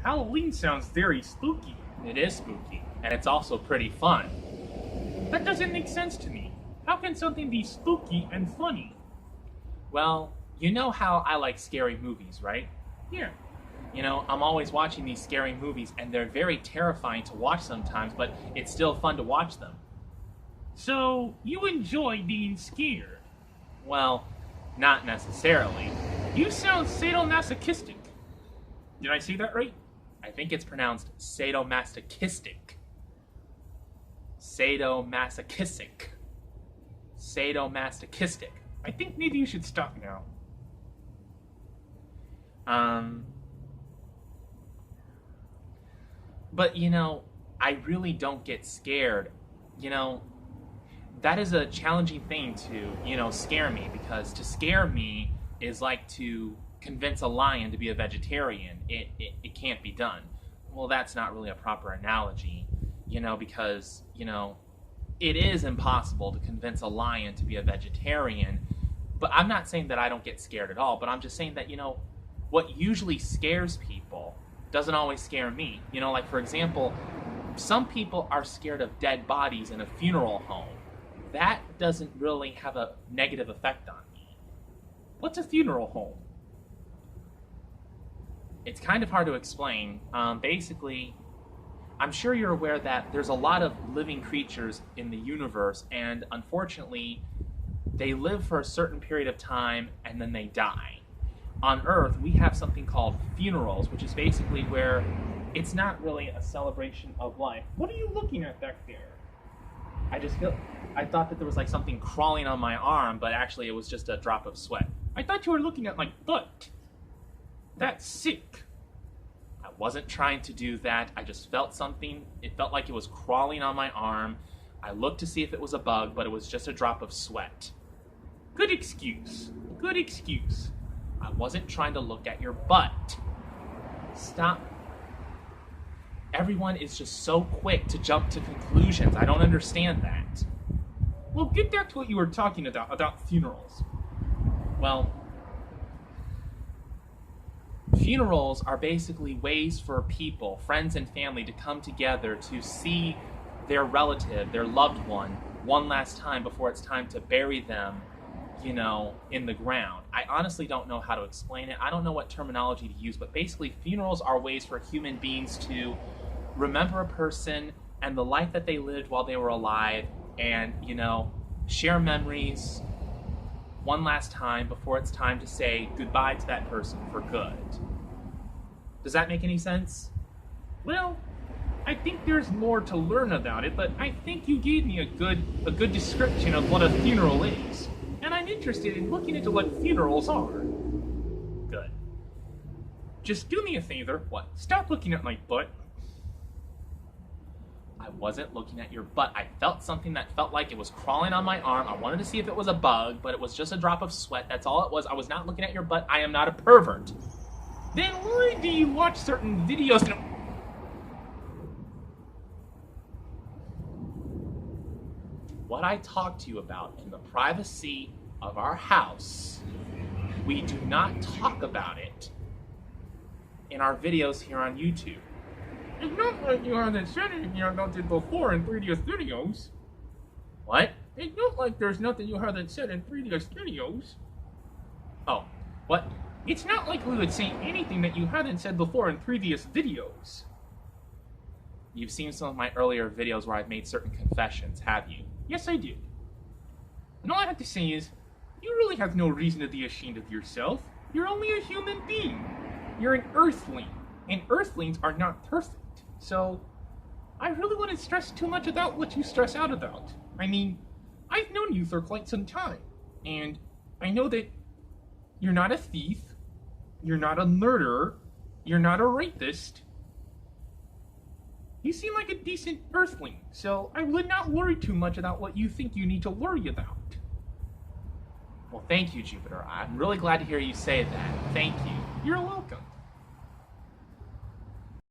Halloween sounds very spooky. It is spooky, and it's also pretty fun. That doesn't make sense to me. How can something be spooky and funny? Well, you know how I like scary movies, right? Yeah. I'm always watching these scary movies, and they're very terrifying to watch sometimes, but it's still fun to watch them. So, you enjoy being scared? Well, not necessarily. You sound sadomasochistic. Did I say that right? I think it's pronounced sadomasochistic. Sadomasochistic. Sadomasochistic. I think maybe you should stop now. But I really don't get scared. That is a challenging thing to, scare me, because to scare me is like to convince a lion to be a vegetarian. It can't be done. Well, that's not really a proper analogy, because, it is impossible to convince a lion to be a vegetarian. But I'm not saying that I don't get scared at all, but I'm just saying that, what usually scares people doesn't always scare me. Like, for example, some people are scared of dead bodies in a funeral home. That doesn't really have a negative effect on me. What's a funeral home? It's kind of hard to explain. Basically, I'm sure you're aware that there's a lot of living creatures in the universe, and unfortunately, they live for a certain period of time and then they die. On Earth, we have something called funerals, which is basically where it's not really a celebration of life. What are you looking at back there? I thought that there was like something crawling on my arm, but actually it was just a drop of sweat. I thought you were looking at my butt. That's sick. I wasn't trying to do that. I just felt something. It felt like it was crawling on my arm. I looked to see if it was a bug, but it was just a drop of sweat. Good excuse. Good excuse. I wasn't trying to look at your butt. Stop. Everyone is just so quick to jump to conclusions. I don't understand that. Well, get back to what you were talking about funerals. Well, funerals are basically ways for people, friends and family, to come together to see their relative, their loved one last time before it's time to bury them, in the ground. I honestly don't know how to explain it. I don't know what terminology to use, but basically funerals are ways for human beings to remember a person and the life that they lived while they were alive, and, share memories one last time before it's time to say goodbye to that person for good. Does that make any sense? Well, I think there's more to learn about it, but I think you gave me a good description of what a funeral is. And I'm interested in looking into what funerals are. Good. Just do me a favor. What? Stop looking at my butt. I wasn't looking at your butt. I felt something that felt like it was crawling on my arm. I wanted to see if it was a bug, but it was just a drop of sweat. That's all it was. I was not looking at your butt. I am not a pervert. Then why do you watch certain videos? What I talk to you about in the privacy of our house, we do not talk about it in our videos here on YouTube. It's not like you haven't said anything you haven't said before in previous videos. What? It's not like there's nothing you haven't said in previous videos. Oh, what? It's not like we would say anything that you hadn't said before in previous videos. You've seen some of my earlier videos where I've made certain confessions, have you? Yes, I did. And all I have to say is, you really have no reason to be ashamed of yourself. You're only a human being. You're an earthling, and earthlings are not perfect. So, I really wouldn't stress too much about what you stress out about. I mean, I've known you for quite some time, and I know that you're not a thief, you're not a murderer, you're not a rapist. You seem like a decent earthling, so I would not worry too much about what you think you need to worry about. Well, thank you, Jupiter. I'm really glad to hear you say that. Thank you. You're welcome.